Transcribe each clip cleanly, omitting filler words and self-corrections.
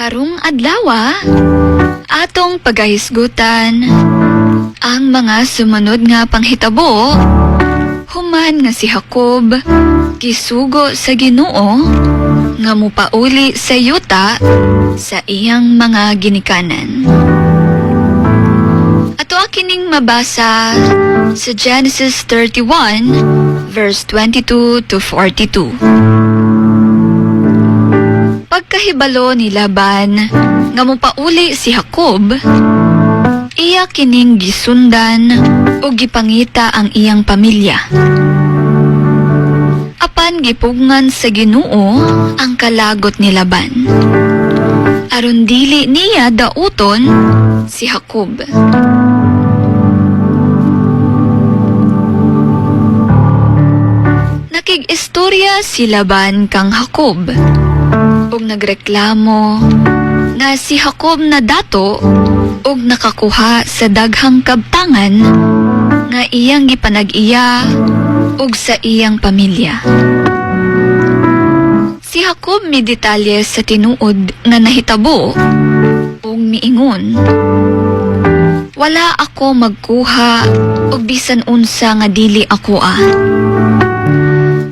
Karong adlaw, atong pagahisgutan ang mga sumunod nga panghitabo. Human nga si Jacob gisugo sa Ginoo nga mupauli sa yuta sa iyang mga ginikanan. Ato kining mabasa sa Genesis 31 verse 22 to 42. Pagkahibalo ni Laban nga mupauli si Jacob, iya kining gisundan o gipangita ang iyang pamilya. Apan gipugngan sa Ginoo ang kalagot ni Laban, aron dili niya dauton si Jacob. Nakig-istorya si Laban kang Jacob ug nagreklamo nga si Jacob na dato ug nakakuha sa daghang kabtangan nga iyang gipanag-iya ug sa iyang pamilya. Si Jacob may detalye sa tinuod nga nahitabo ug miingon, "Wala ako magkuha og bisan unsa nga dili ako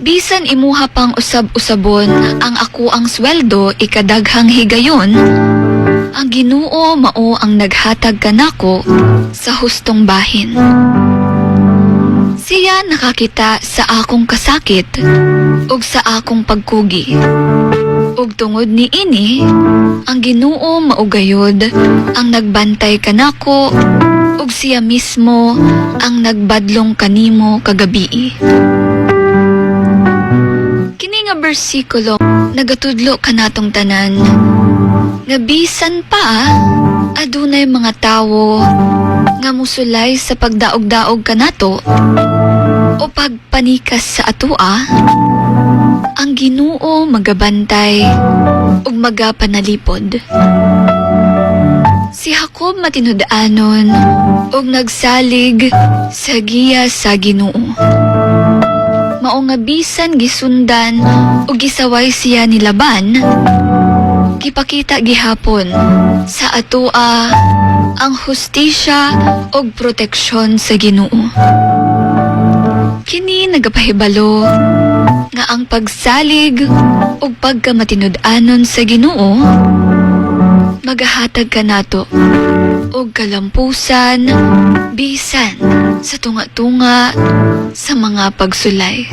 Bisan imuha pang usab-usabon ang ako ang sweldo ikadaghang higayon, ang Ginoo mao ang naghatag kanako sa hustong bahin. Siya nakakita sa akong kasakit ug sa akong pagkugi. Ug tungod ni ini, ang Ginoo maugayod ang nagbantay kanako ug siya mismo ang nagbadlong kanimo kagabi." Kini nga bersikulo nagatudlo kanatong tanan nga bisan pa adunay mga tawo nga musulay sa pagdaog-daog kanato o pagpanikas sa atua, ang Ginoo magabantay ug magapanalipod. Si Jacob matinud-anon ug nagsalig sa giya sa Ginoo. Mao nga bisan gisundan o gisaway siya ni Laban, gipakita gihapon sa atua ang hustisya o proteksyon sa Ginoo. Kini nagapahibalo nga ang pagsalig o pagkamatinud-anon sa Ginoo magahatag kanato og kalampusan bisan sa tunga-tunga sa mga pagsulay.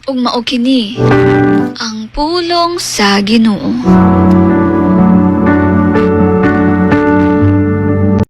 Ug mao kini ang pulong sa Ginoo.